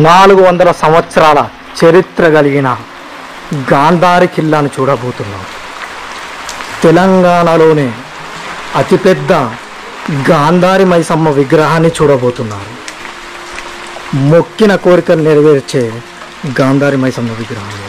400 సంవత్సరాల చరిత్ర కలిగిన గాంధారి కిల్లాను చూడబోతున్నాం. తెలంగాణలోనే అతిపెద్ద గాంధారి మైసమ్మ విగ్రహాన్ని చూడబోతున్నారు. మొక్కిన కోరికలు నెరవేర్చే గాంధారి మైసమ్మ విగ్రహం.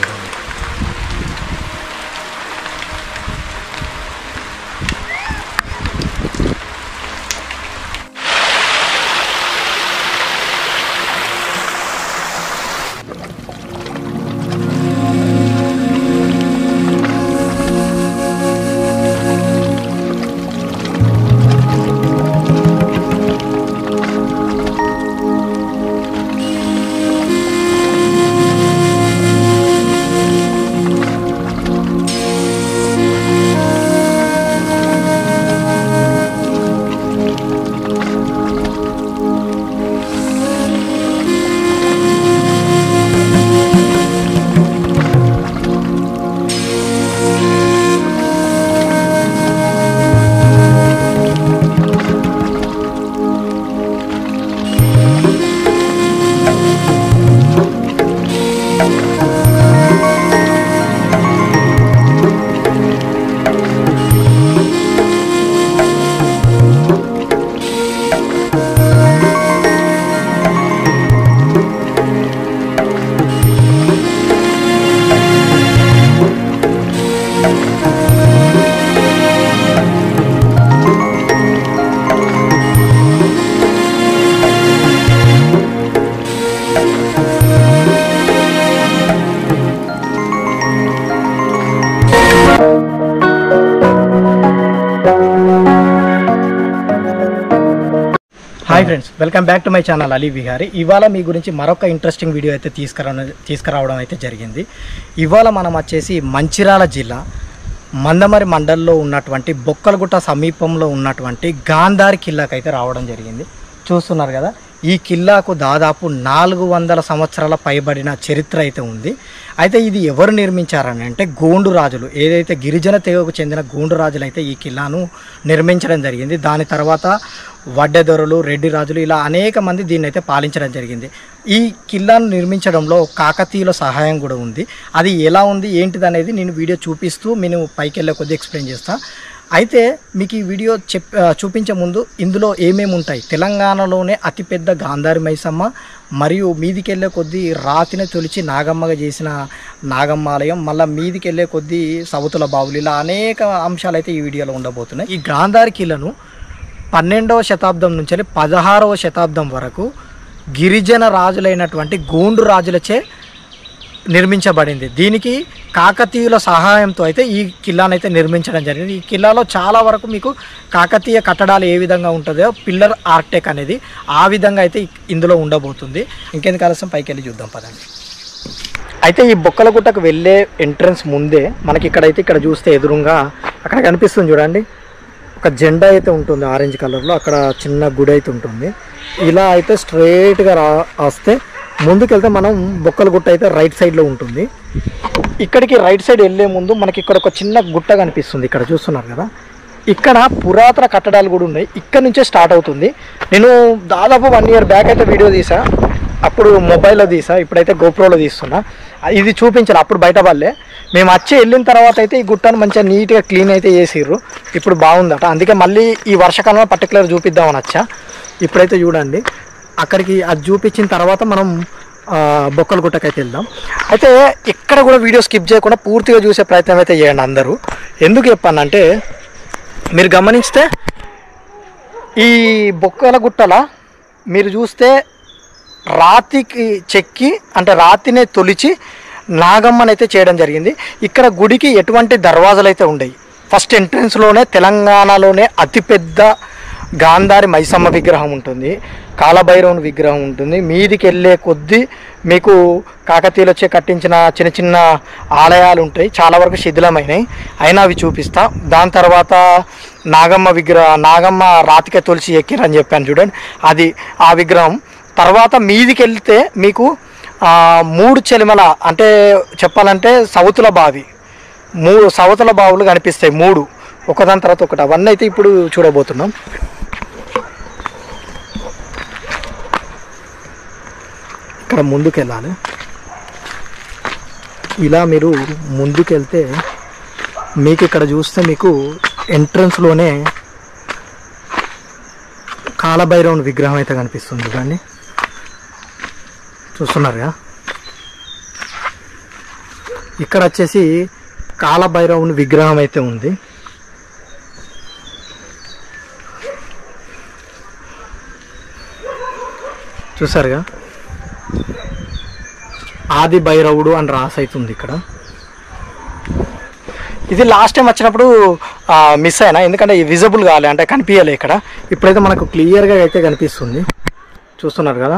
Hi friends, welcome back to my channel Ali Vihari. ఇవాళ మీ గురించి మరొక ఇంట్రెస్టింగ్ వీడియో అయితే తీసుకురావడం అయితే జరిగింది. ఇవాళ మనం వచ్చేసి మంచిర్యాల జిల్లా మందమరి మండల్లో ఉన్నటువంటి బొక్కలగుట్ట సమీపంలో ఉన్నటువంటి గాంధారి కిల్లాకు అయితే రావడం జరిగింది. చూస్తున్నారు కదా, ఈ కిల్లాకు దాదాపు 400 సంవత్సరాల పైబడిన చరిత్ర అయితే ఉంది. అయితే ఇది ఎవరు నిర్మించారని అంటే గోండు రాజులు, ఏదైతే గిరిజన తెగకు చెందిన గోండు రాజులు అయితే ఈ కిల్లాను నిర్మించడం జరిగింది. దాని తర్వాత వడ్డెదొరలు, రెడ్డి రాజులు, ఇలా అనేక మంది దీన్ని అయితే పాలించడం జరిగింది. ఈ కిల్లాను నిర్మించడంలో కాకతీయుల సహాయం కూడా ఉంది. అది ఎలా ఉంది ఏంటిది అనేది నేను వీడియో చూపిస్తూ నేను పైకి వెళ్ళే కొద్దిగా ఎక్స్ప్లెయిన్ చేస్తాను. అయితే మీకు ఈ వీడియో చూపించే ముందు ఇందులో ఏమేమి ఉంటాయి, తెలంగాణలోనే అతిపెద్ద గాంధారి మైసమ్మ మరియు మీదికి వెళ్ళే కొద్దీ రాతిని తొలిచి నాగమ్మగా చేసిన నాగమ్మ ఆలయం, మళ్ళీ మీదికి వెళ్ళే కొద్దీ సవతుల బావులు, ఇలా అనేక అంశాలు అయితే ఈ వీడియోలో ఉండబోతున్నాయి. ఈ గాంధారి కిల్లను 12వ శతాబ్దం నుంచి 16వ శతాబ్దం వరకు గిరిజన రాజులైనటువంటి గోండు రాజులచే నిర్మించబడింది. దీనికి కాకతీయుల సహాయంతో అయితే ఈ కిల్లాను అయితే నిర్మించడం జరిగింది. ఈ కిల్లాలో చాలా వరకు మీకు కాకతీయ కట్టడాలు ఏ విధంగా ఉంటుందో పిల్లర్ ఆర్కిటెక్ట్ అనేది ఆ విధంగా అయితే ఇందులో ఉండబోతుంది. ఇంకెందుకు ఆలస్యం, పైకి వెళ్ళి చూద్దాం పదండి. అయితే ఈ బొక్కలగుట్టకు వెళ్ళే ఎంట్రన్స్ ముందే మనకి ఇక్కడ చూస్తే ఎదురుగా అక్కడ కనిపిస్తుంది చూడండి, ఒక జెండా అయితే ఉంటుంది ఆరెంజ్ కలర్లో. అక్కడ చిన్న గుడి అయితే ఉంటుంది. ఇలా అయితే స్ట్రైట్గా వస్తే ముందుకెళ్తే మనం బొక్కలగుట్ట అయితే రైట్ సైడ్లో ఉంటుంది. ఇక్కడికి రైట్ సైడ్ వెళ్ళే ముందు మనకి ఇక్కడ ఒక చిన్న గుట్ట కనిపిస్తుంది. ఇక్కడ చూస్తున్నారు కదా, ఇక్కడ పురాతన కట్టడాలు కూడా ఉన్నాయి. ఇక్కడ నుంచే స్టార్ట్ అవుతుంది. నేను దాదాపు 1 year బ్యాక్ అయితే వీడియో తీసా, అప్పుడు మొబైల్లో తీసా, ఇప్పుడైతే గోప్రోలో తీస్తున్నా. ఇది చూపించాలి, అప్పుడు బయట వాళ్ళే. మేము వచ్చి వెళ్ళిన తర్వాత అయితే ఈ గుట్టను మంచిగా నీట్గా క్లీన్ అయితే చేసిర్రు. ఇప్పుడు బాగుందట, అందుకే మళ్ళీ ఈ వర్షాకాలంలో పర్టికులర్ చూపిద్దామని వచ్చా. ఇప్పుడైతే చూడండి, అక్కడికి అది చూపించిన తర్వాత మనం బొక్కలగుట్టకైతే వెళ్దాం. అయితే ఎక్కడ కూడా వీడియో స్కిప్ చేయకుండా పూర్తిగా చూసే ప్రయత్నం అయితే చేయండి అందరూ. ఎందుకు చెప్పానంటే, మీరు గమనిస్తే ఈ బొక్కలగుట్టల మీరు చూస్తే రాతికి చెక్కి, అంటే రాతినే తొలిచి నాగమ్మనైతే చేయడం జరిగింది. ఇక్కడ గుడికి ఎటువంటి దర్వాజాలు అయితే ఉండవు. ఫస్ట్ ఎంట్రన్స్లోనే తెలంగాణలోనే అతిపెద్ద గాంధారి మైసమ్మ విగ్రహం ఉంటుంది, కాలభైరవుని విగ్రహం ఉంటుంది. మీదికి వెళ్ళే కొద్దీ మీకు కాకతీయులు వచ్చి కట్టించిన చిన్న చిన్న ఆలయాలు ఉంటాయి, చాలా వరకు శిథిలమైనవి, అయినా అవి చూపిస్తా. దాని తర్వాత నాగమ్మ రాతికే తొలిచి ఎక్కిరని చెప్పాను చూడండి, అది ఆ విగ్రహం. తర్వాత మీదికి వెళ్తే మీకు 3 చెలిమల, అంటే చెప్పాలంటే సవతుల బావి, 3 సవతుల బావులు కనిపిస్తాయి, 3 ఒకదాని తర్వాత ఒకటి. అవన్నీ అయితే ఇప్పుడు చూడబోతున్నాం. ఇక్కడ ముందుకు వెళ్ళాలి. ఇలా మీరు ముందుకెళ్తే మీకు ఇక్కడ చూస్తే మీకు ఎంట్రన్స్లోనే కాలభైరవుని విగ్రహం అయితే కనిపిస్తుంది. కానీ చూస్తున్నారుగా, ఇక్కడ వచ్చేసి కాలభైరవుని విగ్రహం అయితే ఉంది. చూసారుగా, ఆది భైరవుడు అని రాసి అవుతుంది ఇక్కడ. ఇది లాస్ట్ టైం వచ్చినప్పుడు మిస్ అయినా, ఎందుకంటే విజిబుల్ కాలే, అంటే కనిపించలే ఇక్కడ. ఇప్పుడైతే మనకు క్లియర్గా అయితే కనిపిస్తుంది. చూస్తున్నారు కదా,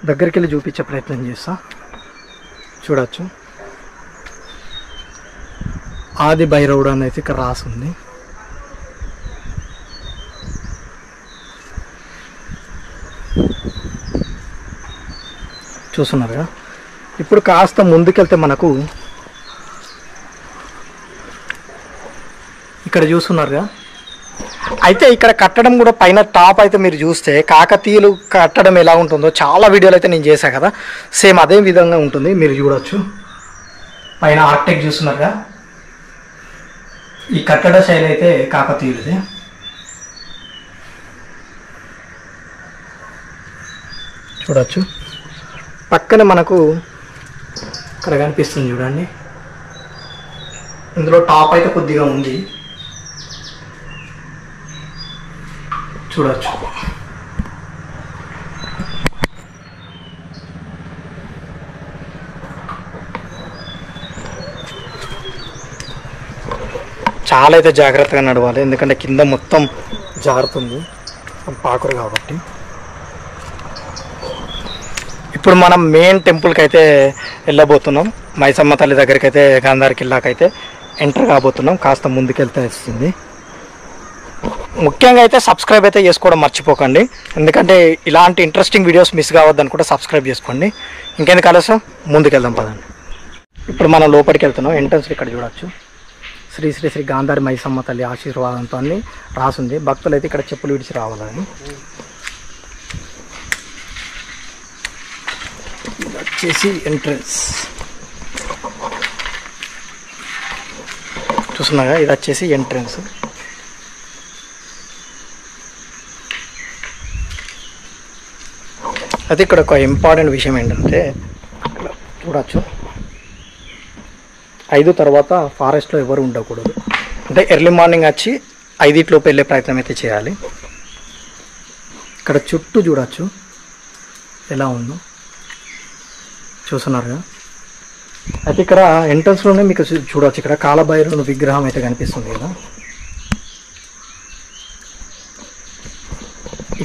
దగ్గరికి వెళ్ళి చూపించే ప్రయత్నం చేస్తా. చూడవచ్చు, ఆది భైరవుడు అని అయితే ఇక్కడ రాసింది. చూస్తున్నారుగా. ఇప్పుడు కాస్త ముందుకెళ్తే మనకు ఇక్కడ చూస్తున్నారుగా, అయితే ఇక్కడ కట్టడం కూడా పైన టాప్ అయితే మీరు చూస్తే కాకతీయులు కట్టడం ఎలా ఉంటుందో చాలా వీడియోలు అయితే నేను చేశాను కదా, సేమ్ అదే విధంగా ఉంటుంది. మీరు చూడవచ్చు, పైన ఆర్కిటెక్ట్ చూస్తున్నారుగా, ఈ కట్టడ శైలి అయితే కాకతీయులది. చూడవచ్చు, పక్కనే మనకు ఇక్కడ కనిపిస్తుంది చూడండి, ఇందులో టాప్ అయితే కొద్దిగా ఉంది. చూడవచ్చు, చాలా అయితే జాగ్రత్తగా నడవాలి, ఎందుకంటే కింద మొత్తం జారుతుంది పాకురు కాబట్టి. ఇప్పుడు మనం మెయిన్ టెంపుల్కి అయితే వెళ్ళబోతున్నాం. మైసమ్మ తల్లి దగ్గరికి అయితే, గాంధార్ కిల్లాకి అయితే ఎంటర్ కాబోతున్నాం. కాస్త ముందుకెళ్తే వస్తుంది. ముఖ్యంగా అయితే సబ్స్క్రైబ్ అయితే చేసుకోవడం మర్చిపోకండి, ఎందుకంటే ఇలాంటి ఇంట్రెస్టింగ్ వీడియోస్ మిస్ కావద్దని కూడా సబ్స్క్రైబ్ చేసుకోండి. ఇంకెందుకు ఆలస్యం, ముందుకెళ్దాం పదండి. ఇప్పుడు మనం లోపలికి వెళ్తున్నాం. ఎంట్రన్స్ ఇక్కడ చూడవచ్చు, శ్రీ శ్రీ శ్రీ గాంధారి మైసమ్మ తల్లి ఆశీర్వాదంతో అని రాసింది. భక్తులు అయితే ఇక్కడ చెప్పులు విడిచి రావాలని. ఇది వచ్చేసి ఎంట్రన్స్ చూస్తున్నాగా, ఇది వచ్చేసి ఎంట్రన్స్. అయితే ఇక్కడ ఒక ఇంపార్టెంట్ విషయం ఏంటంటే, చూడవచ్చు, 5 తర్వాత ఫారెస్ట్లో ఎవరు ఉండకూడదు. అంటే ఎర్లీ మార్నింగ్ వచ్చి 5 వెళ్ళే ప్రయత్నం అయితే చేయాలి. ఇక్కడ చుట్టూ చూడవచ్చు ఎలా ఉందో, చూస్తున్నారుగా. అయితే ఇక్కడ ఎంట్రన్స్లోనే మీకు చూడవచ్చు, ఇక్కడ కాలభైరవుని విగ్రహం అయితే కనిపిస్తుంది కదా.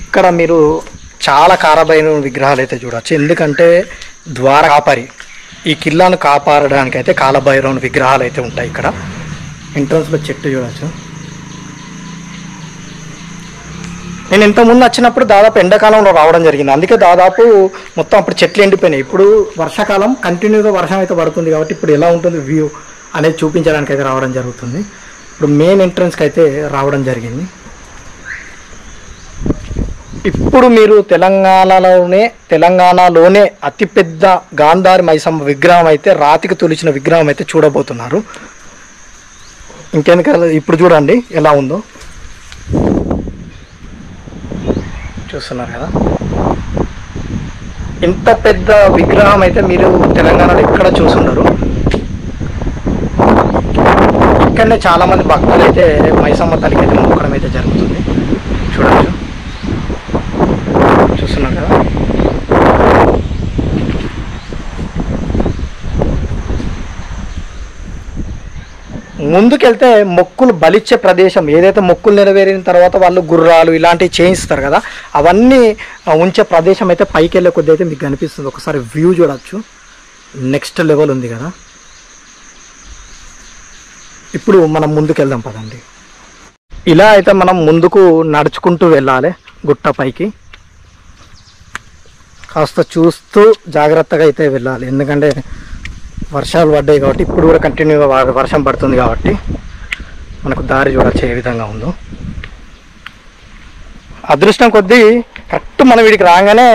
ఇక్కడ మీరు చాలా కాలభైరవుని విగ్రహాలు అయితే చూడవచ్చు, ఎందుకంటే ద్వార కాపరి, ఈ కిల్లాను కాపాడడానికి అయితే కాలభైరవుని విగ్రహాలు అయితే ఉంటాయి. ఇక్కడ ఎంట్రన్స్లో చెట్టు చూడవచ్చు. నేను ఇంతకుముందు వచ్చినప్పుడు దాదాపు ఎండాకాలంలో రావడం జరిగింది, అందుకే దాదాపు మొత్తం అప్పుడు చెట్లు ఎండిపోయినాయి. ఇప్పుడు వర్షాకాలం, కంటిన్యూగా వర్షం అయితే పడుతుంది కాబట్టి ఇప్పుడు ఎలా ఉంటుంది వ్యూ అనేది చూపించడానికి అయితే రావడం జరుగుతుంది. ఇప్పుడు మెయిన్ ఎంట్రన్స్కి అయితే రావడం జరిగింది. ఇప్పుడు మీరు తెలంగాణలోనే అతిపెద్ద గాంధారి మైసమ్మ విగ్రహం అయితే, రాతికి తొలిచిన విగ్రహం అయితే చూడబోతున్నారు. ఇంకెందుకు, ఇప్పుడు చూడండి ఎలా ఉందో. చూస్తున్నారు కదా, ఇంత పెద్ద విగ్రహం అయితే మీరు తెలంగాణలో ఎక్కడ చూసుండరు. ఇక్కడనే చాలామంది భక్తులు అయితే మైసమ్మ తల్లికి అయితే మొక్కడం అయితే జరుగుతుంది. చూడవచ్చు, చూస్తున్నారు కదా. ముందుకెళ్తే మొక్కులు బలిచ్చే ప్రదేశం, ఏదైతే మొక్కులు నెరవేరిన తర్వాత వాళ్ళు గుర్రాలు ఇలాంటివి చేయిస్తారు కదా, అవన్నీ ఉంచే ప్రదేశం అయితే పైకి వెళ్ళే కొద్ది అయితే మీకు కనిపిస్తుంది. ఒకసారి వ్యూ చూడవచ్చు, నెక్స్ట్ లెవెల్ ఉంది కదా. ఇప్పుడు మనం ముందుకెళ్దాం పదండి. ఇలా అయితే మనం ముందుకు నడుచుకుంటూ వెళ్ళాలి గుట్ట పైకి. కాస్త చూస్తూ జాగ్రత్తగా అయితే వెళ్ళాలి, ఎందుకంటే వర్షాలు పడ్డాయి కాబట్టి, ఇప్పుడు కూడా కంటిన్యూగా వర్షం పడుతుంది కాబట్టి మనకు దారి చూడవచ్చు ఏ విధంగా ఉందో. అదృష్టం కొద్దీ కరెక్ట్ మన వీడికి రాగానే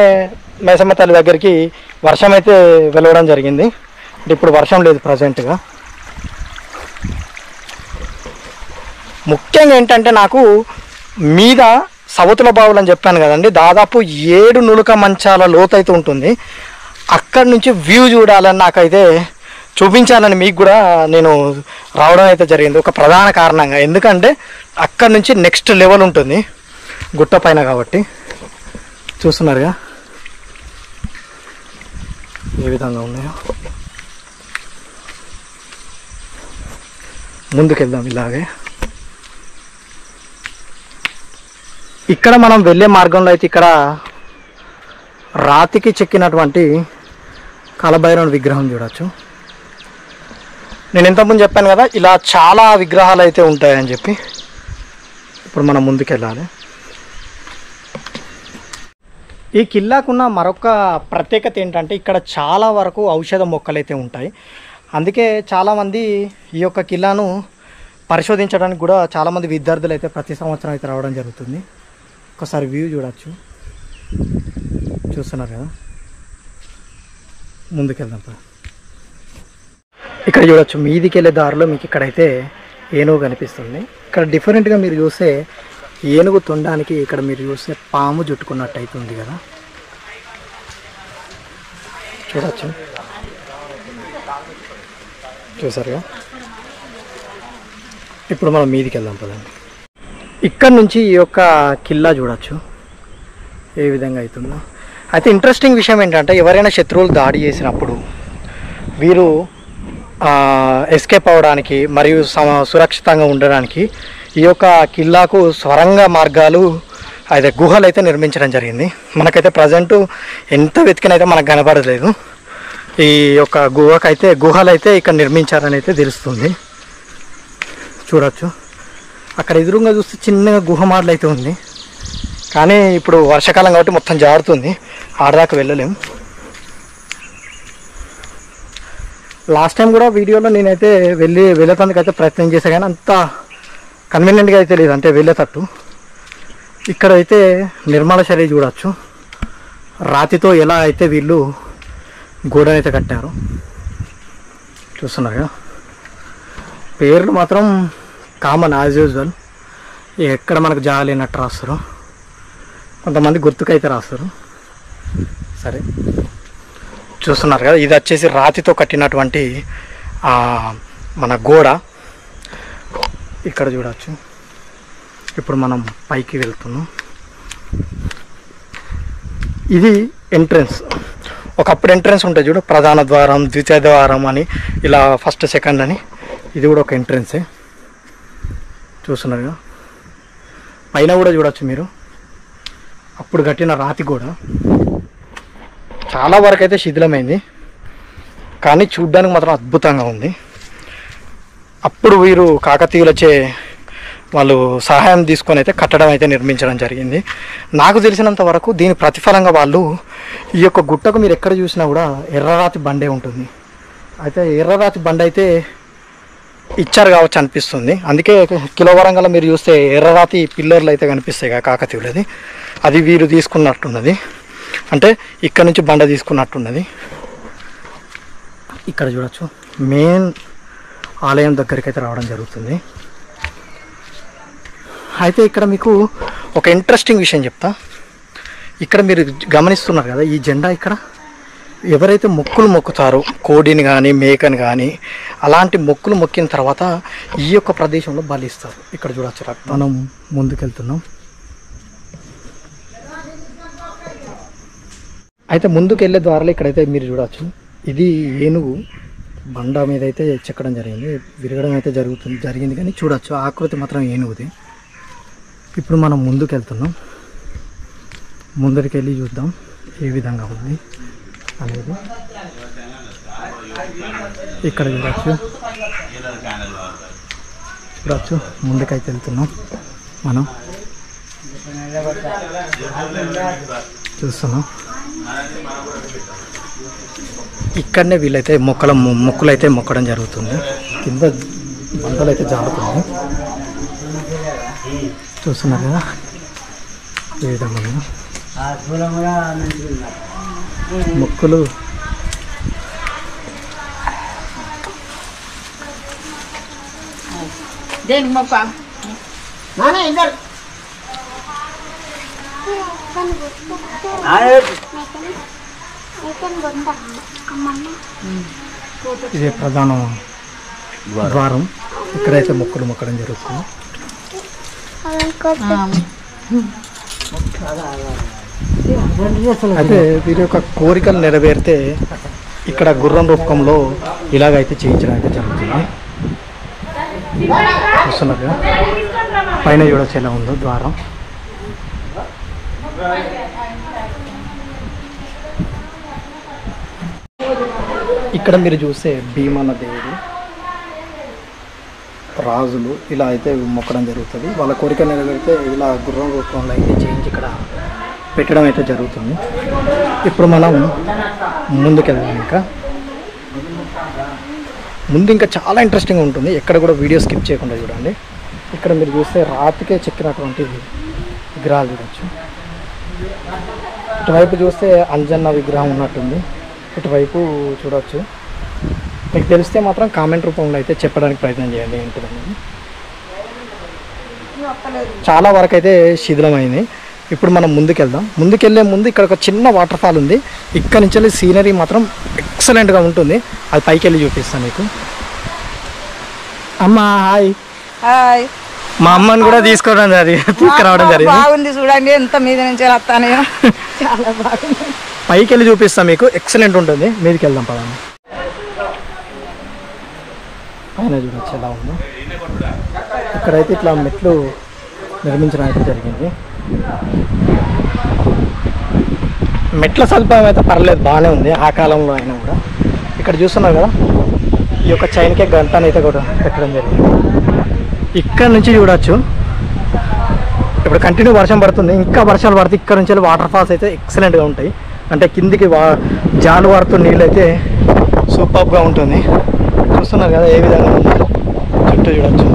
మైసమ్మ తల్లి దగ్గరికి వర్షం అయితే వెళ్ళడం జరిగింది. ఇప్పుడు వర్షం లేదు ప్రజెంట్గా. ముఖ్యంగా ఏంటంటే నాకు మీద సవతుల బావులు అని చెప్పాను కదండి, దాదాపు 7 నులక మంచాల లోతైతే ఉంటుంది. అక్కడి నుంచి వ్యూ చూడాలని నాకైతే చూపించాలని మీకు కూడా నేను రావడం అయితే జరిగింది ఒక ప్రధాన కారణంగా. ఎందుకంటే అక్కడి నుంచి నెక్స్ట్ లెవెల్ ఉంటుంది గుట్ట పైన కాబట్టి. చూస్తున్నారుగా ఏ విధంగా ఉన్నాయో. ముందుకెళ్దాం ఇలాగే. ఇక్కడ మనం వెళ్ళే మార్గంలో అయితే ఇక్కడ రాతికి చెక్కినటువంటి కాలభైరవుని విగ్రహం చూడవచ్చు. నేను ఇంతకుముందు చెప్పాను కదా ఇలా చాలా విగ్రహాలు అయితే ఉంటాయని చెప్పి. ఇప్పుడు మనం ముందుకెళ్ళాలి. ఈ కిల్లాకున్న మరొక ప్రత్యేకత ఏంటంటే ఇక్కడ చాలా వరకు ఔషధ మొక్కలు అయితే ఉంటాయి. అందుకే చాలామంది ఈ యొక్క కిల్లాను పరిశోధించడానికి కూడా చాలామంది విద్యార్థులు అయితే ప్రతి సంవత్సరం అయితే రావడం జరుగుతుంది. ఒకసారి వ్యూ చూడవచ్చు. చూస్తున్నారు కదా. ముందుకెళ్దాం. ఇక్కడ చూడవచ్చు మీదికి వెళ్ళే దారిలో మీకు ఇక్కడైతే ఏనుగు కనిపిస్తుంది. ఇక్కడ డిఫరెంట్గా మీరు చూస్తే ఏనుగు తొండానికి ఇక్కడ మీరు చూస్తే పాము చుట్టుకున్నట్టు అవుతుంది కదా, చూడవచ్చు. చూసారుగా. ఇప్పుడు మనం మీదికి వెళ్దాం పదండి. ఇక్కడ నుంచి ఈ యొక్క కిల్లా చూడవచ్చు ఏ విధంగా అవుతుందో. అయితే ఇంట్రెస్టింగ్ విషయం ఏంటంటే ఎవరైనా శత్రువులు దాడి చేసినప్పుడు వీరు ఎస్కేప్ అవ్వడానికి మరియు సురక్షితంగా ఉండడానికి ఈ యొక్క కిల్లాకు స్వరంగ మార్గాలు అయితే గుహలు అయితే నిర్మించడం జరిగింది. మనకైతే ప్రజెంటు ఎంత వెతికినైతే మనకు కనబడలేదు. ఈ యొక్క గుహలు అయితే ఇక్కడ నిర్మించారని అయితే తెలుస్తుంది. చూడవచ్చు. అక్కడ ఎదురుగా చూస్తే చిన్నగా గుహ మాటలు అయితే ఉంది, కానీ ఇప్పుడు వర్షాకాలం కాబట్టి మొత్తం జారుతుంది, ఆడదాకా వెళ్ళలేం. లాస్ట్ టైం కూడా వీడియోలో నేనైతే వెళ్ళేటందుకైతే ప్రయత్నం చేశాను, కానీ అంత కన్వీనియంట్గా అయితే లేదు, అంటే వెళ్ళేటట్టు. ఇక్కడైతే నిర్మాణ శైలి చూడవచ్చు. రాతితో ఎలా అయితే వీళ్ళు గోడనైతే కట్టారు చూస్తున్నారుగా. పేర్లు మాత్రం కామన్ యాజ్ యూజువల్, ఎక్కడ మనకు జాలేనట్టు రాస్తారు, కొంతమంది గుర్తుకైతే రాస్తారు. సరే, చూస్తున్నారు కదా. ఇది వచ్చేసి రాతితో కట్టినటువంటి మన గోడ ఇక్కడ చూడవచ్చు. ఇప్పుడు మనం పైకి వెళ్తున్నాం. ఇది ఎంట్రన్స్. ఒకప్పుడు ఎంట్రన్స్ ఉంటుంది చూడు, ప్రధాన ద్వారం, ద్వితీయ ద్వారం అని, ఇలా ఫస్ట్ సెకండ్ అని. ఇది కూడా ఒక ఎంట్రన్సే. చూస్తున్నారుగా. పైన కూడా చూడవచ్చు మీరు, అప్పుడు కట్టిన రాతి గోడ చాలా వరకు అయితే శిథిలమైంది, కానీ చూడ్డానికి మాత్రం అద్భుతంగా ఉంది. అప్పుడు వీరు కాకతీయులచే వాళ్ళు సహాయం తీసుకొని అయితే కట్టడం అయితే నిర్మించడం జరిగింది. నాకు తెలిసినంత వరకు దీని ప్రతిఫలంగా వాళ్ళు ఈ యొక్క గుట్టకు మీరు ఎక్కడ చూసినా కూడా ఎర్రరాతి బండే ఉంటుంది. అయితే ఎర్రరాతి బండ అయితే ఇచ్చారు కావచ్చు అనిపిస్తుంది. అందుకే కిలోవరంగల్ మీరు చూస్తే ఎర్రరాతి పిల్లర్లు అయితే కనిపిస్తాయి కదా కాకతీయులది, అది వీరు తీసుకున్నట్టున్నది. అంటే ఇక్కడ నుంచి బండ తీసుకున్నట్టున్నది. ఇక్కడ చూడవచ్చు మెయిన్ ఆలయం దగ్గరికి అయితే రావడం జరుగుతుంది. అయితే ఇక్కడ మీకు ఒక ఇంట్రెస్టింగ్ విషయం చెప్తా. ఇక్కడ మీరు గమనిస్తున్నారు కదా, ఈ జెండా ఇక్కడ ఎవరైతే మొక్కులు మొక్కుతారో, కోడిని కానీ మేకని కానీ, అలాంటి మొక్కులు మొక్కిన తర్వాత ఈ యొక్క ప్రదేశంలో బలిస్తారు. ఇక్కడ చూడవచ్చు. మనం ముందుకెళ్తున్నాం. అయితే ముందుకు వెళ్ళే ద్వారాలు ఇక్కడైతే మీరు చూడవచ్చు. ఇది ఏనుగు బండ మీద అయితే చెక్కడం జరిగింది, విరగడం అయితే జరిగింది కానీ చూడవచ్చు ఆకృతి మాత్రం ఏనుగుది. ఇప్పుడు మనం ముందుకు వెళ్తున్నాం. ముందరికి వెళ్ళి చూద్దాం ఏ విధంగా ఉంది అనేది. ఇక్కడ చూడవచ్చు ముందుకైతే వెళ్తున్నాం మనం. చూస్తున్నాం ఇక్కడనే వీళ్ళైతే మొక్కులు అయితే మొక్కడం జరుగుతుంది. కింద బండలు అయితే జారుతుంది. చూస్తున్నారు కదా. ఈ విధంగా మొక్కులు దేనికి మొక్క ఇదే ప్రధాన ద్వారం. ఇక్కడైతే మొక్కలు మొక్కడం జరుగుతుంది. అయితే వీరి యొక్క కోరికలు నెరవేరితే ఇక్కడ గుర్రం రూపంలో ఇలాగైతే చేయించడం అయితే జరుగుతుంది. చూస్తున్నారు పైన చూడొచ్చు ఎలా ఉందో ద్వారం. ఇక్కడ మీరు చూస్తే భీమన్న దేవుడు, రాజులు ఇలా అయితే మొక్కడం జరుగుతుంది. వాళ్ళ కోరిక నెరవేరితే ఇలా గుర్రం రూపంలో అయితే చేయించి ఇక్కడ పెట్టడం అయితే జరుగుతుంది. ఇప్పుడు మనం ముందుకెళ్దాం. ఇంకా చాలా ఇంట్రెస్టింగ్ ఉంటుంది. ఎక్కడ కూడా వీడియో స్కిప్ చేయకుండా చూడండి. ఇక్కడ మీరు చూస్తే రాతికే చెక్కినటువంటి విగ్రహాలు చూడవచ్చు. ఇటువైపు చూస్తే అంజన్న విగ్రహం ఉన్నట్టుంది. ఇటువైపు చూడవచ్చు. మీకు తెలిస్తే మాత్రం కామెంట్ రూపంలో అయితే చెప్పడానికి ప్రయత్నం చేయండి ఏంటిదని. చాలా వరకు అయితే శిథిలమైంది. ఇప్పుడు మనం ముందుకెళ్ళే ముందు ఇక్కడ ఒక చిన్న వాటర్ ఫాల్ ఉంది. ఇక్కడ నుంచి వెళ్ళి సీనరీ మాత్రం ఎక్సలెంట్గా ఉంటుంది. అది పైకి వెళ్ళి చూపిస్తాను మీకు. అమ్మా హాయ్. హాయ్. మా అమ్మని కూడా తీసుకురావడం జరిగింది. బాగుంది చూడండి, ఎంత మీద నుంచి వస్తాను. చాలా బాగుంది. పైకి వెళ్ళి చూపిస్తాను మీకు. ఎక్సలెంట్ ఉంటుంది. మీదకి వెళ్దాం పదండి. పైన చూడొచ్చు ఎలా ఉందో. ఇక్కడైతే ఇట్లా మెట్లు నిర్మించడం అయితే జరిగింది. మెట్ల సదుపాయం అయితే పర్లేదు, బాగానే ఉంది. ఆ కాలంలో అయినా కూడా ఇక్కడ చూస్తున్నారు కదా, ఈ యొక్క చైన్కే గంటను అయితే కూడా పెట్టడం జరిగింది. ఇక్కడ నుంచి చూడొచ్చు. ఇప్పుడు కంటిన్యూ వర్షం పడుతుంది. ఇంకా వర్షాలు పడితే ఇక్కడ నుంచి వాటర్ ఫాల్స్ అయితే ఎక్సలెంట్గా ఉంటాయి. అంటే కిందికి జాలు వారుతున్న నీళ్ళు అయితే సూపర్గా ఉంటుంది. చూస్తున్నారు కదా ఏ విధంగా ఉందో. చుట్టూ చూడొచ్చు.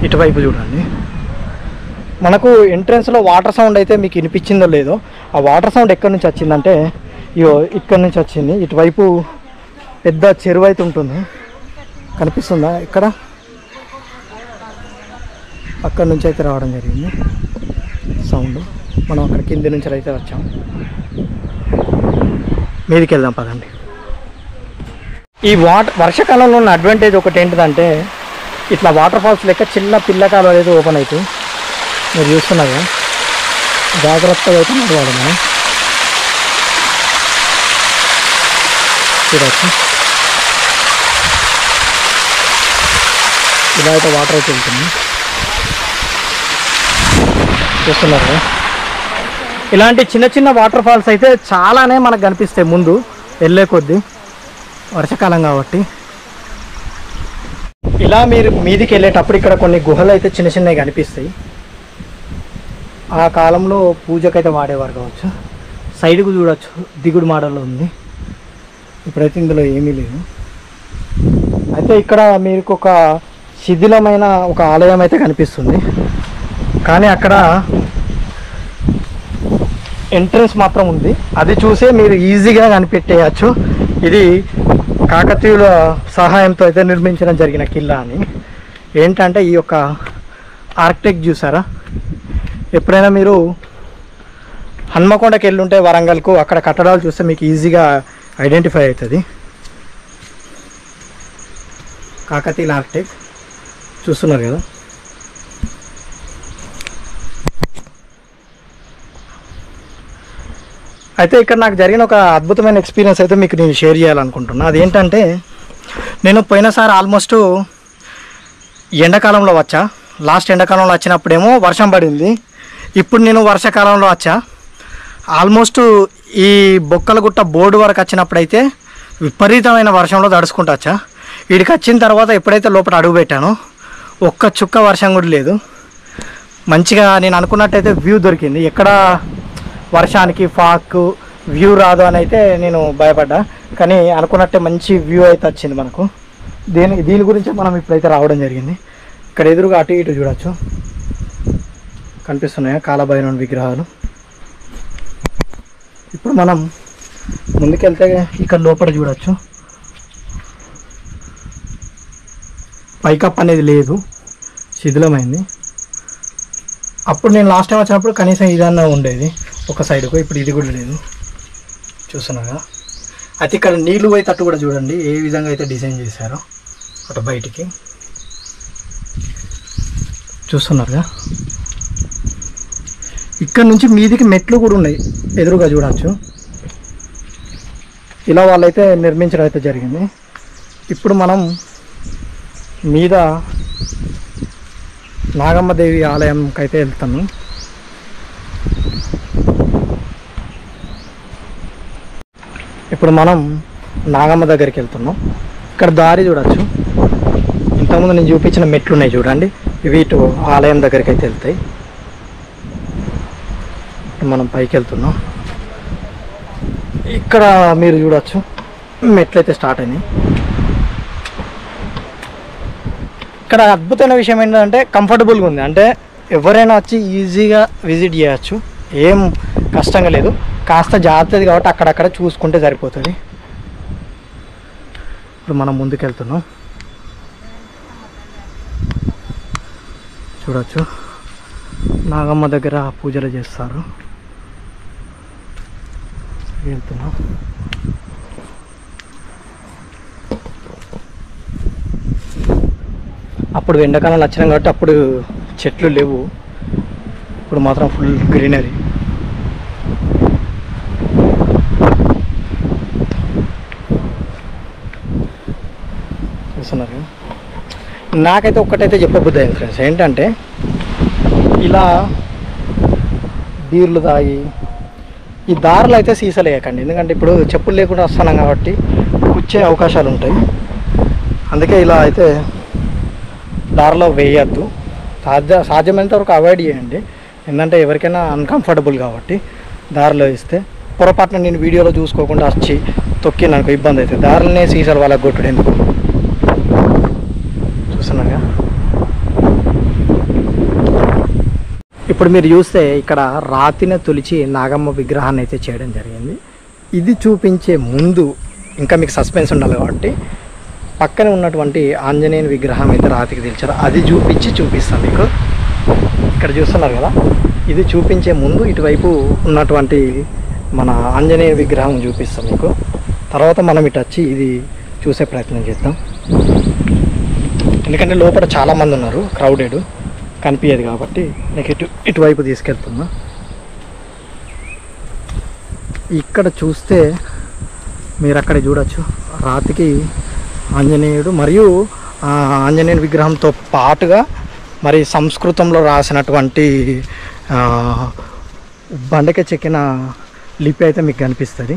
ఇటువైపు చూడండి. మనకు ఎంట్రన్స్లో వాటర్ సౌండ్ అయితే మీకు వినిపించిందో లేదో. ఆ వాటర్ సౌండ్ ఎక్కడి నుంచి వచ్చిందంటే ఇక్కడి నుంచి వచ్చింది. ఇటువైపు పెద్ద చెరువు అయితే ఉంటుంది, కనిపిస్తుందా ఇక్కడ? అక్కడి నుంచి అయితే రావడం జరిగింది సౌండ్. మనం అక్కడ కింది నుంచి అయితే వచ్చాం. మీదికి వెళ్దాం పదండి. ఈ వర్షాకాలంలో ఉన్న అడ్వాంటేజ్ ఒకటి ఏంటిదంటే ఇట్లా వాటర్ ఫాల్స్ లెక్క చిన్న పిల్లకాలు అయితే ఓపెన్ అవుతాయి. మీరు చూస్తున్నారు, జాగ్రత్తగా అయితే నడవాలి మనం. చూడవచ్చు ఇలా అయితే వాటర్ అయితే వెళ్తుంది. చూస్తున్నారు ఇలాంటి చిన్న చిన్న వాటర్ ఫాల్స్ అయితే చాలానే మనకు కనిపిస్తాయి ముందు వెళ్ళే కొద్దీ, వర్షాకాలం కాబట్టి. ఇలా మీరు మీదికి వెళ్ళేటప్పుడు ఇక్కడ కొన్ని గుహలు అయితే చిన్న చిన్నవి కనిపిస్తాయి. ఆ కాలంలో పూజకైతే వాడేవారు కావచ్చు. సైడ్కు చూడవచ్చు, దిగుడు మోడల్లో ఉంది. ఇప్పుడైతే ఇందులో ఏమీ లేదు. అయితే ఇక్కడ మీకు ఒక శిథిలమైన ఒక ఆలయం అయితే కనిపిస్తుంది. కానీ అక్కడ ఎంట్రన్స్ మాత్రం ఉంది. అది చూసే మీరు ఈజీగా కనిపెట్టేయచ్చు ఇది కాకతీయుల సహాయంతో అయితే నిర్మించడం జరిగిన కిల్లా అని. ఏంటంటే ఈ యొక్క ఆర్కిటెక్ట్ చూసారా? ఎప్పుడైనా మీరు హన్మకొండకి వెళ్ళుంటే వరంగల్కు, అక్కడ కట్టడాలు చూస్తే మీకు ఈజీగా ఐడెంటిఫై అవుతుంది. కాకతీయుల ఆర్కిటెక్ట్ చూస్తున్నారు కదా. అయితే ఇక్కడ నాకు జరిగిన ఒక అద్భుతమైన ఎక్స్పీరియన్స్ అయితే మీకు నేను షేర్ చేయాలనుకుంటున్నా. అదేంటంటే నేను పోయినసారి ఆల్మోస్ట్ ఎండాకాలంలో వచ్చా. లాస్ట్ ఎండాకాలంలో వచ్చినప్పుడేమో వర్షం పడింది. ఇప్పుడు నేను వర్షాకాలంలో వచ్చా. ఆల్మోస్ట్ ఈ బొక్కలగుట్ట బోర్డు వరకు వచ్చినప్పుడైతే విపరీతమైన వర్షంలో తడుచుకుంటూ వచ్చా. వీడికి వచ్చిన తర్వాత ఎప్పుడైతే లోపల అడుగు పెట్టానో ఒక్క చుక్క వర్షం కూడా లేదు. మంచిగా నేను అనుకున్నట్టయితే వ్యూ దొరికింది. ఎక్కడ వర్షానికి ఫాక్ వ్యూ రాదు అని అయితే నేను భయపడ్డా, కానీ అనుకున్నట్టే మంచి వ్యూ అయితే వచ్చింది మనకు. దీని గురించి మనం ఇప్పుడైతే రావడం జరిగింది. ఇక్కడ ఎదురుగా అటు ఇటు చూడొచ్చు, కనిపిస్తున్నాయా కాలభైరవుని విగ్రహాలు. ఇప్పుడు మనం ముందుకెళ్తే ఇక్కడ లోపల చూడొచ్చు, పైకప్పు అనేది లేదు, శిథిలమైంది. అప్పుడు నేను లాస్ట్ టైం వచ్చినప్పుడు కనీసం ఇదన్నా ఉండేది ఒక సైడ్కు, ఇప్పుడు ఇది కూడా లేదు చూస్తున్నాగా. అయితే ఇక్కడ నీళ్ళు పోయేటట్టు కూడా చూడండి ఏ విధంగా అయితే డిజైన్ చేశారో అటు బయటికి చూస్తున్నారుగా. ఇక్కడ నుంచి మీదికి మెట్లు కూడా ఉన్నాయి, ఎదురుగా చూడవచ్చు. ఇలా వాళ్ళైతే నిర్మించడం అయితే జరిగింది. ఇప్పుడు మనం మీద నాగమ్మదేవి ఆలయంకి అయితే వెళ్తాను. ఇప్పుడు మనం నాగమ్మ దగ్గరికి వెళ్తున్నాం. ఇక్కడ దారి చూడవచ్చు, ఇంతకుముందు నేను చూపించిన మెట్లు ఉన్నాయి చూడండి, ఇవి ఇటు ఆలయం దగ్గరికి అయితే వెళ్తాయి. మనం పైకి వెళ్తున్నాం. ఇక్కడ మీరు చూడవచ్చు మెట్లు అయితే స్టార్ట్ అయినాయి. ఇక్కడ అద్భుతమైన విషయం ఏంటంటే కంఫర్టబుల్గా ఉంది, అంటే ఎవరైనా వచ్చి ఈజీగా విజిట్ చేయవచ్చు, ఏం కష్టంగా లేదు. కాస్త జాగ్రత్తది కాబట్టి అక్కడక్కడ చూసుకుంటే సరిపోతుంది. ఇప్పుడు మనం ముందుకు వెళ్తున్నాం. చూడవచ్చు నాగమ్మ దగ్గర పూజలు చేస్తారు. వెళ్తున్నాం. అప్పుడు ఎండాకాలంలో వచ్చినాం కాబట్టి అప్పుడు చెట్లు లేవు, ఇప్పుడు మాత్రం ఫుల్ గ్రీనరీ. చూస్తున్నారు. నాకైతే ఒక్కటైతే చెప్పబుద్ధి అయింది ఫ్రెండ్స్, ఏంటంటే ఇలా బీర్లు తాగి ఈ దారిలో అయితే సీసలేయకండి, ఎందుకంటే ఇప్పుడు చెప్పులు లేకుండా వస్తున్నాం కాబట్టి కూర్చే అవకాశాలు ఉంటాయి. అందుకే ఇలా అయితే దారిలో వేయద్దు, సాధ్యమైనంత వరకు అవాయిడ్ చేయండి. ఎందుకంటే ఎవరికైనా అన్కంఫర్టబుల్ కాబట్టి దారిలో ఇస్తే పొరపాటున నేను వీడియోలో చూసుకోకుండా వచ్చి తొక్కి నాకు ఇబ్బంది అవుతుంది. దారిలోనే సీసాలు వాళ్ళకి కొట్టుడు ఎందుకు. చూస్తున్నాగా. ఇప్పుడు మీరు చూస్తే ఇక్కడ రాతిని తొలిచి నాగమ్మ విగ్రహాన్ని అయితే చేయడం జరిగింది. ఇది చూపించే ముందు ఇంకా మీకు సస్పెన్స్ ఉండాలి కాబట్టి పక్కనే ఉన్నటువంటి ఆంజనేయుని విగ్రహం అయితే రాతికి తెలిచారు, అది చూపిస్తాను మీకు. ఇక్కడ చూస్తున్నారు కదా, ఇది చూపించే ముందు ఇటువైపు ఉన్నటువంటి మన ఆంజనేయ విగ్రహం చూపిస్తాం మీకు. తర్వాత మనం ఇటు వచ్చి ఇది చూసే ప్రయత్నం చేద్దాం, ఎందుకంటే లోపల చాలామంది ఉన్నారు, క్రౌడెడ్ కనిపించేది కాబట్టి నీకు ఇటువైపు తీసుకెళ్తున్నా. ఇక్కడ చూస్తే మీరు అక్కడ చూడొచ్చు రాతికి ఆంజనేయుడు మరియు ఆంజనేయుని విగ్రహంతో పాటుగా మరి సంస్కృతంలో రాసినటువంటి బండకి చెక్కిన లిపి అయితే మీకు కనిపిస్తుంది.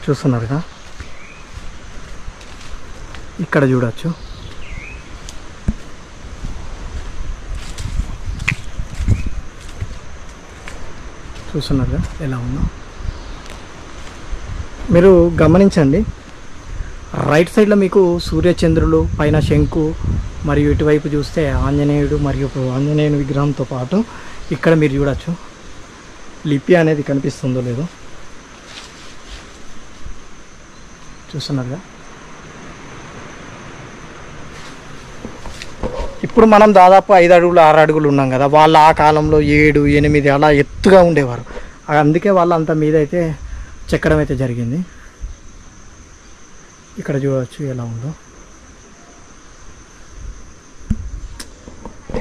చూస్తున్నారుగా, ఇక్కడ చూడొచ్చు. చూస్తున్నారుగా ఎలా ఉందో. మీరు గమనించండి, రైట్ సైడ్లో మీకు సూర్యచంద్రులు, పైన శంకు, మరియు ఇటువైపు చూస్తే ఆంజనేయుడు మరియు ఆంజనేయుని విగ్రహంతో పాటు ఇక్కడ మీరు చూడొచ్చు లిపి అనేది కనిపిస్తుందో లేదో. చూస్తున్నారుగా. ఇప్పుడు మనం దాదాపు 5 అడుగులు 6 అడుగులు ఉన్నాం కదా, వాళ్ళు ఆ కాలంలో 7, 8 అలా ఎత్తుగా ఉండేవారు, అందుకే వాళ్ళు అంత మీద అయితే చెక్కడం అయితే జరిగింది. ఇక్కడ చూడవచ్చు ఎలా ఉందో.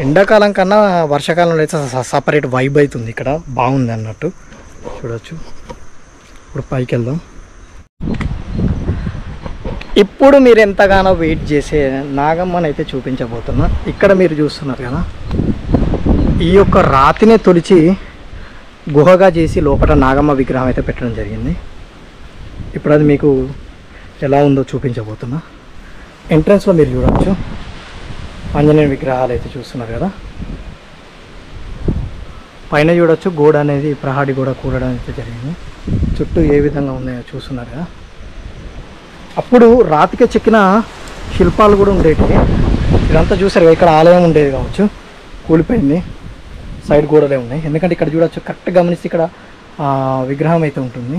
ఎండాకాలం కన్నా వర్షాకాలంలో అయితే సపరేట్ వైబ్ అవుతుంది, ఇక్కడ బాగుంది అన్నట్టు. చూడవచ్చు. ఇప్పుడు పైకి వెళ్దాం. ఇప్పుడు మీరు ఎంతగానో వెయిట్ చేసే నాగమ్మని అయితే చూపించబోతున్నా. ఇక్కడ మీరు చూస్తున్నారు కదా, ఈ యొక్క రాతినే తొలిచి గుహగా చేసి లోపల నాగమ్మ విగ్రహం అయితే పెట్టడం జరిగింది. ఇప్పుడు అది మీకు ఎలా ఉందో చూపించబోతున్నా. ఎంట్రన్స్లో మీరు చూడవచ్చు ఆంజనేయ విగ్రహాలు అయితే చూస్తున్నారు కదా. పైన చూడొచ్చు గోడ అనేది ప్రహారీ గోడ కూడడం అయితే జరిగింది. చుట్టూ ఏ విధంగా ఉన్నాయో చూస్తున్నారు కదా. అప్పుడు రాతికే చెక్కిన శిల్పాలు కూడా ఉండేవి. ఇదంతా చూసారు, ఇక్కడ ఆలయం ఉండేది కావచ్చు, కూలిపోయింది. సైడ్ గోడలే ఉన్నాయి. ఎందుకంటే ఇక్కడ చూడొచ్చు, కరెక్ట్ గమనిస్తే ఇక్కడ విగ్రహం అయితే ఉంటుంది.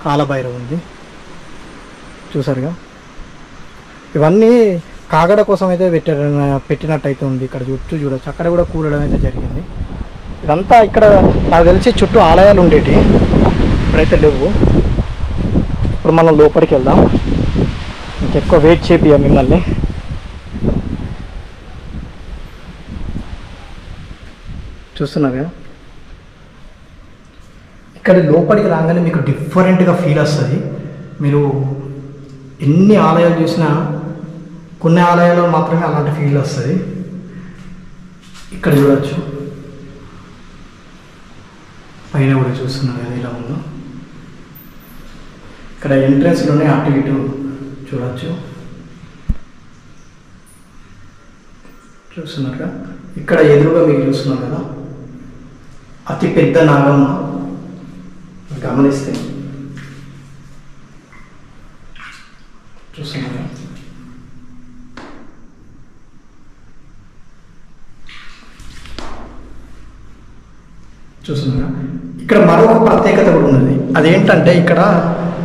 కాలభైరవ్ ఉంది చూసారుగా. ఇవన్నీ కాగడ కోసం అయితే పెట్టినట్టయితే ఉంది. ఇక్కడ చుట్టూ చూడొచ్చు, అక్కడ కూడా కూలడం అయితే జరిగింది. ఇదంతా ఇక్కడ నాకు తెలిసి చుట్టూ ఆలయాలు ఉండేవి, ఇప్పుడైతే లేవు. ఇప్పుడు మనం లోపలికి వెళ్దాం. ఇంకెక్కువ వెయిట్ చేపియ్యం మిమ్మల్ని. చూస్తున్నారుగా, ఇక్కడ లోపలికి రాగానే మీకు డిఫరెంట్గా ఫీల్ వస్తుంది. మీరు ఎన్ని ఆలయాలు చూసినా కొన్ని ఆలయాల్లో మాత్రమే అలాంటి ఫీల్ వస్తుంది. ఇక్కడ చూడవచ్చు, పైన కూడా చూస్తున్నారు కదా ఇలా ఉందో. ఇక్కడ ఎంట్రన్స్లోనే అటు ఇటు చూడవచ్చు, చూస్తున్నారుగా. ఇక్కడ ఎదురుగా మీకు చూస్తున్నారు కదా, అతి పెద్ద నాగమ్మ. గమనిస్తే చూస్తున్నారా, ఇక్కడ మరొక ప్రత్యేకత కూడా ఉన్నది. అదేంటంటే ఇక్కడ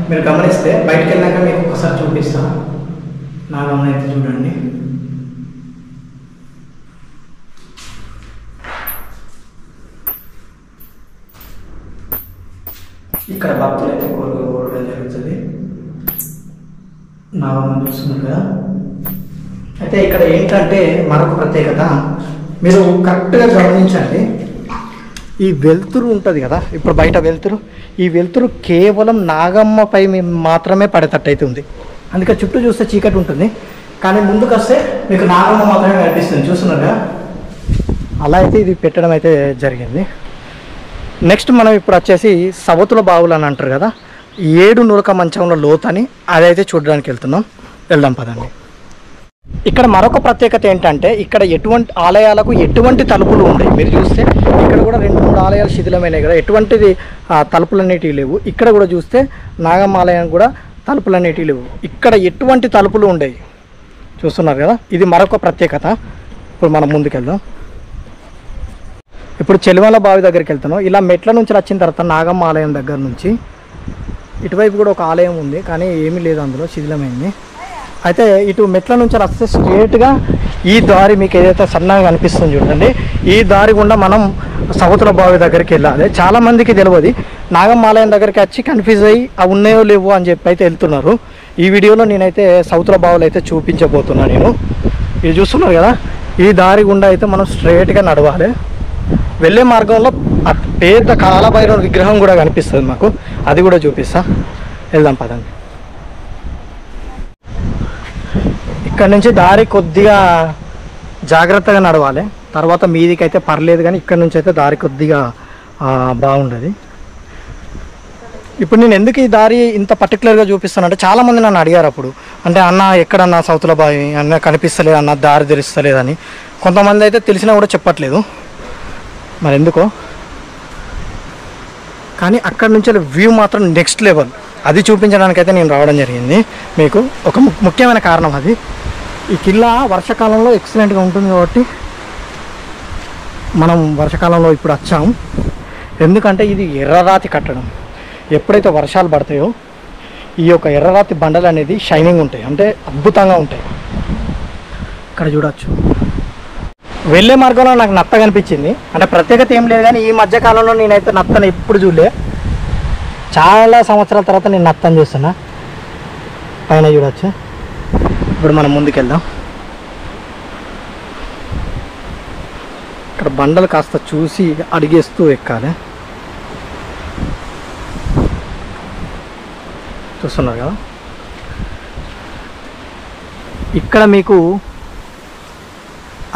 మీరు గమనిస్తే బయటికి వెళ్ళాక మీకు ఒకసారి చూపిస్తా. నాగమ్మ అయితే చూడండి, ఇక్కడ భక్తులు అయితే కోరుకోవడం జరుగుతుంది. నాగమ్మ చూస్తున్నారు కదా. అయితే ఇక్కడ ఏంటంటే మరొక ప్రత్యేకత, మీరు కరెక్ట్గా గమనించండి. ఈ వెలుతురు ఉంటుంది కదా, ఇప్పుడు బయట వెలుతురు, ఈ వెలుతురు కేవలం నాగమ్మపై మాత్రమే పడేటట్టు అయితే ఉంది. అందుకే చుట్టూ చూస్తే చీకటి ఉంటుంది, కానీ ముందుకు వస్తే మీకు నాగమ్మ మాత్రమే కనిపిస్తుంది. చూస్తున్నారుగా, అలా అయితే ఇది పెట్టడం అయితే జరిగింది. నెక్స్ట్ మనం ఇప్పుడు వచ్చేసి సవతుల బావులు అని అంటారు కదా, 7 నులక మంచంలో లోతని, అదైతే చూడడానికి వెళ్దాం పదండి. ఇక్కడ మరొక ప్రత్యేకత ఏంటంటే, ఇక్కడ ఎటువంటి ఆలయాలకు ఎటువంటి తలుపులు ఉన్నాయి. మీరు చూస్తే ఇక్కడ కూడా 2-3 ఆలయాలు శిథిలమైనాయి కదా, ఎటువంటిది తలుపులు అనేటివి లేవు. ఇక్కడ కూడా చూస్తే నాగమ్మ ఆలయానికి కూడా తలుపులు అనేటివి లేవు. ఇక్కడ ఎటువంటి తలుపులు ఉండేవి. చూస్తున్నారు కదా, ఇది మరొక ప్రత్యేకత. ఇప్పుడు మనం ముందుకెళ్దాం. ఇప్పుడు చెలిమల బావి దగ్గరికి వెళ్తాను. ఇలా మెట్ల నుంచి వచ్చిన తర్వాత నాగమ్మ ఆలయం దగ్గర నుంచి ఇటువైపు కూడా ఒక ఆలయం ఉంది, కానీ ఏమీ లేదు అందులో, శిథిలమైంది. అయితే ఇటు మెట్ల నుంచి వస్తే స్ట్రేట్గా ఈ దారి మీకు ఏదైతే సన్నగా కనిపిస్తుంది చూడండి, ఈ దారి గుండా మనం సవతుల బావి దగ్గరికి వెళ్ళాలి. చాలామందికి తెలియదు, నాగమ్మ ఆలయం దగ్గరికి వచ్చి కన్ఫ్యూజ్ అయ్యి అవి ఉన్నాయో లేవో అని చెప్పి అయితే వెళ్తున్నారు. ఈ వీడియోలో నేనైతే సవతుల బావులు అయితే చూపించబోతున్నాను. నేను ఇది చూస్తున్నారు కదా, ఈ దారి గుండా అయితే మనం స్ట్రేట్గా నడవాలి. వెళ్ళే మార్గంలో పెద్ద కాలభైరవ విగ్రహం కూడా కనిపిస్తుంది మాకు, అది కూడా చూపిస్తా. వెళ్దాం పదండి. ఇక్కడ నుంచి దారి కొద్దిగా జాగ్రత్తగా నడవాలి, తర్వాత మీదికి అయితే పర్లేదు, కానీ ఇక్కడ నుంచి అయితే దారి కొద్దిగా బాగుండదు. ఇప్పుడు నేను ఎందుకు ఈ దారి ఇంత పర్టికులర్గా చూపిస్తానంటే, చాలామంది నన్ను అడిగారు అప్పుడు, అంటే అన్న ఎక్కడన్నా సౌతుల బావి అన్న కనిపిస్తలేదు అన్న, దారి తెరిస్తలేదని. కొంతమంది అయితే తెలిసినా కూడా చెప్పట్లేదు, మరి ఎందుకో. కానీ అక్కడ నుంచి వ్యూ మాత్రం నెక్స్ట్ లెవెల్. అది చూపించడానికైతే నేను రావడం జరిగింది. మీకు ఒక ముఖ్యమైన కారణం అది, ఈ కిల్లా వర్షాకాలంలో ఎక్సలెంట్గా ఉంటుంది కాబట్టి మనం వర్షాకాలంలో ఇప్పుడు వచ్చాము. ఎందుకంటే ఇది ఎర్రరాతి కట్టడం. ఎప్పుడైతే వర్షాలు పడతాయో ఈ యొక్క ఎర్రరాతి బండలు అనేది షైనింగ్ ఉంటాయి, అంటే అద్భుతంగా ఉంటాయి. ఇక్కడ చూడవచ్చు. వెళ్ళే మార్గంలో నాకు నత్త కనిపించింది, అంటే ప్రత్యేకత ఏం లేదు, కానీ ఈ మధ్యకాలంలో నేనైతే నత్తను ఎప్పుడు చూడలే. చాలా సంవత్సరాల తర్వాత నేను నత్తను చూస్తున్నా. పైన చూడవచ్చు. ఇప్పుడు మనం ముందుకెళ్దాం. ఇక్కడ బండలు కాస్త చూసి అడిగేస్తూ ఎక్కాలి. చూస్తున్నారు కదా, ఇక్కడ మీకు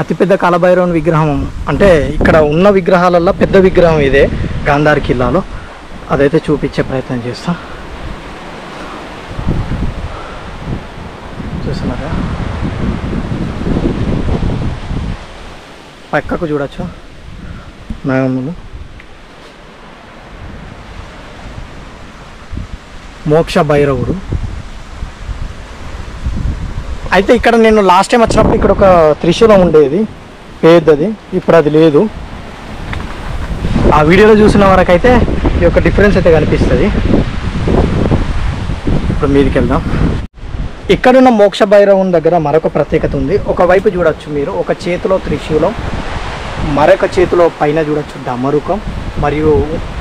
అతిపెద్ద కాలభైరవుని విగ్రహం, అంటే ఇక్కడ ఉన్న విగ్రహాలలో పెద్ద విగ్రహం ఇదే గాంధార్ కిల్లాలో. అదైతే చూపించే ప్రయత్నం చేస్తా. చూస్తున్నారా, పక్కకు చూడొచ్చు నాగమ్మలు. మోక్ష భైరవుడు. అయితే ఇక్కడ నేను లాస్ట్ టైం వచ్చినప్పుడు ఇక్కడ ఒక త్రిశూలం ఉండేది పెద్దది, ఇప్పుడు అది లేదు. ఆ వీడియోలో చూసిన వరకు అయితే ఈ యొక్క డిఫరెన్స్ అయితే కనిపిస్తుంది. ఇప్పుడు మీదికి వెళ్దాం. ఇక్కడున్న మోక్ష భైరవుని దగ్గర మరొక ప్రత్యేకత ఉంది. ఒకవైపు చూడొచ్చు మీరు, ఒక చేతిలో త్రిశూలం, మరొక చేతిలో పైన చూడొచ్చు డమరుకం, మరియు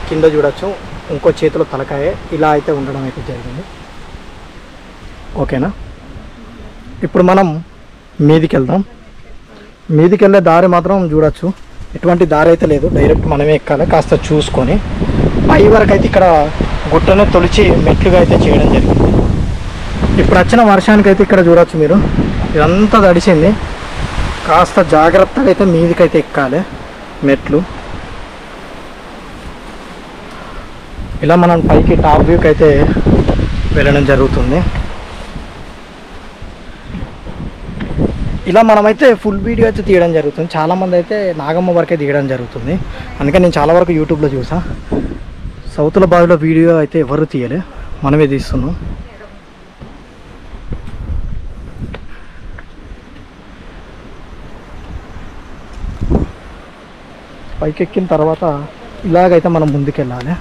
కింద చూడొచ్చు ఇంకో చేతిలో తలకాయ. ఇలా అయితే ఉండడం అయితే జరిగింది. ఓకేనా, ఇప్పుడు మనం మీదికి వెళ్దాం. మీదికి వెళ్ళే దారి మాత్రం చూడొచ్చు, ఎటువంటి దారి అయితే లేదు, డైరెక్ట్ మనమే ఎక్కాలి. కాస్త చూసుకొని పై వరకు అయితే ఇక్కడ గుట్టను తొలిచి మెట్లుగా అయితే చేయడం జరిగింది. ఇప్పుడు వచ్చిన వర్షానికి అయితే ఇక్కడ చూడొచ్చు మీరు, ఇదంతా తడిసింది. కాస్త జాగ్రత్తగా అయితే మీదికైతే ఎక్కాలి మెట్లు. ఇలా మనం పైకి టాప్ వ్యూకి అయితే వెళ్ళడం జరుగుతుంది. ఇలా మనమైతే ఫుల్ వీడియో అయితే తీయడం జరుగుతుంది. చాలామంది అయితే నాగమ్మ వరకే తీయడం జరుగుతుంది. అందుకని నేను చాలా వరకు యూట్యూబ్లో చూసా. సౌతుల బావిలో వీడియో అయితే ఎవరు తీయలే, మనమే తీస్తున్నాం. పైకి ఎక్కిన తర్వాత ఇలాగైతే మనం ముందుకెళ్ళాలి.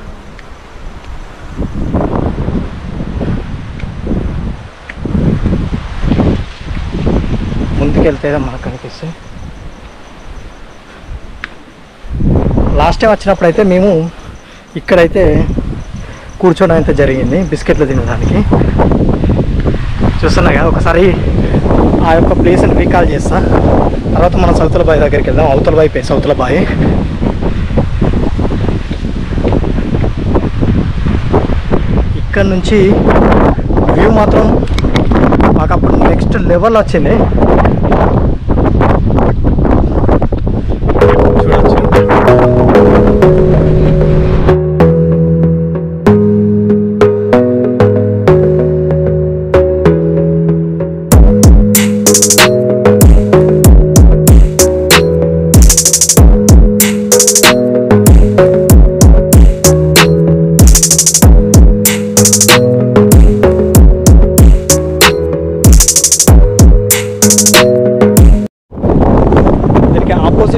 ముందుకెళ్తే మనకు కనిపిస్తాయి. లాస్ట్ టైం వచ్చినప్పుడు అయితే మేము ఇక్కడైతే కూర్చోవడం అయితే జరిగింది బిస్కెట్లు తినడానికి. చూస్తున్నా కదా, ఒకసారి ఆ యొక్క ప్లేస్ని రీకాల్ చేస్తా. తర్వాత మనం సౌతుల బావి దగ్గరికి వెళ్దాం. అవతల వైపే సౌతుల బావి. ఇక్కడ నుంచి వ్యూ మాత్రం మాకు అప్పుడు నెక్స్ట్ లెవెల్ వచ్చింది. చూడొచ్చు.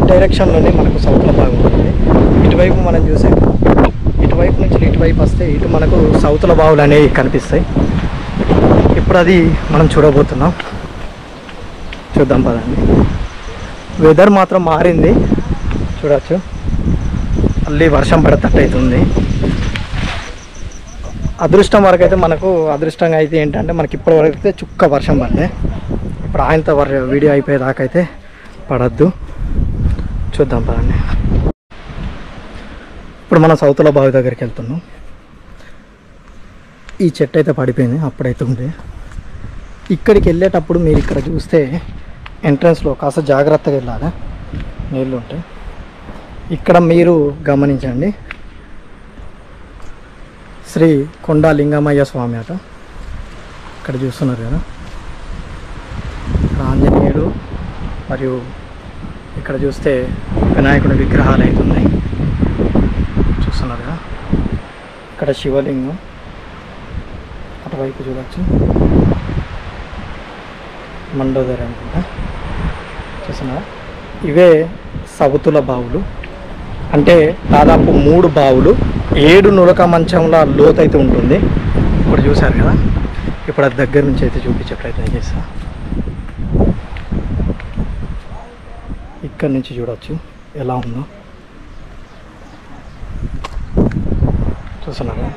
డైరెక్షన్లోనే మనకు సౌత్లో బాగుంటుంది. ఇటువైపు మనం చూసే ఇటువైపు నుంచి ఇటువైపు వస్తే ఇటు మనకు సౌత్ల బావులు అనేవి కనిపిస్తాయి. ఇప్పుడు అది మనం చూడబోతున్నాం. చూద్దాం పదండి. వెదర్ మాత్రం మారింది, చూడవచ్చు. మళ్ళీ వర్షం పడేటట్టు అవుతుంది. అదృష్టం వరకు అయితే మనకు అదృష్టంగా అయితే ఏంటంటే మనకి ఇప్పటి వరకు అయితే చుక్క వర్షం పడలే. ఇప్పుడు ఆయనతో వీడియో అయిపోయేదాకా అయితే పడద్దు. చూద్దాం పదండి. ఇప్పుడు మనం సౌతుల బావి దగ్గరికి వెళ్తున్నాం. ఈ చెట్టు అయితే పడిపోయింది, అప్పుడైతే ఉంది. ఇక్కడికి వెళ్ళేటప్పుడు మీరు ఇక్కడ చూస్తే ఎంట్రన్స్లో కాస్త జాగ్రత్తగా వెళ్ళాలి, నీళ్ళు ఉంటాయి. ఇక్కడ మీరు గమనించండి, శ్రీ కొండా లింగమయ్య స్వామి అట. ఇక్కడ చూస్తున్నారు కదా, ఆంజనేయుడు మరియు ఇక్కడ చూస్తే వినాయకుడి విగ్రహాలు అయితే ఉన్నాయి. చూస్తున్నారు కదా, ఇక్కడ శివలింగం. అటువైపు చూడవచ్చు మండోదరి అనుకుంటా. చూస్తున్నారా, ఇవే సౌతుల బావులు. అంటే దాదాపు 3 బావులు, 7 నులక మంచంల లోతు అయితే ఉంటుంది. ఇప్పుడు చూశారు కదా, ఇప్పుడు అది దగ్గర నుంచి అయితే చూపించే ప్రయత్నం చేస్తా. ఇక్కడ నుంచి చూడవచ్చు ఎలా ఉందో. చూస్తున్నారా,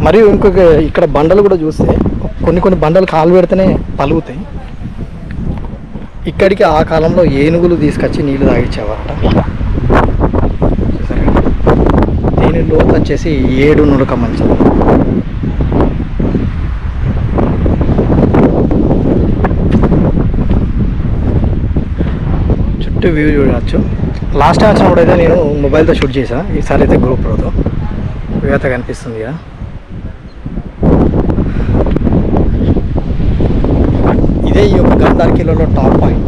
మరియు ఇంకొక ఇక్కడ బండలు కూడా చూస్తే కొన్ని బండలు కాలు పెడితేనే పలుగుతాయి. ఇక్కడికి ఆ కాలంలో ఏనుగులు తీసుకొచ్చి నీళ్లు తాగించేవారట. చూసారా, దీని లోతు వచ్చేసి 7 నులక మంచం. చుట్టూ వ్యూ చూడవచ్చు. లాస్ట్ టైం వచ్చినప్పుడు అయితే నేను మొబైల్తో షూట్ చేశాను, ఈసారి అయితే GoProతో. వ్యూ అయితే కనిపిస్తుంది కదా. ఇదే ఈ యొక్క గంధార్ కిలోలో టాప్ పాయింట్.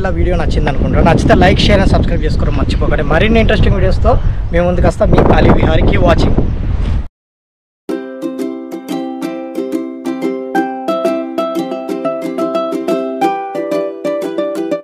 జిల్లా వీడియో నచ్చింది అనుకుంటాను. నచ్చితే లైక్, షేర్ అండ్ సబ్స్క్రైబ్ చేసుకోవడం మర్చిపోకండి. మరిన్ని ఇంట్రెస్టింగ్ వీడియోస్తో మేము ముందుకు వస్తాం. మీ అలీ విహారీ. Keep watching.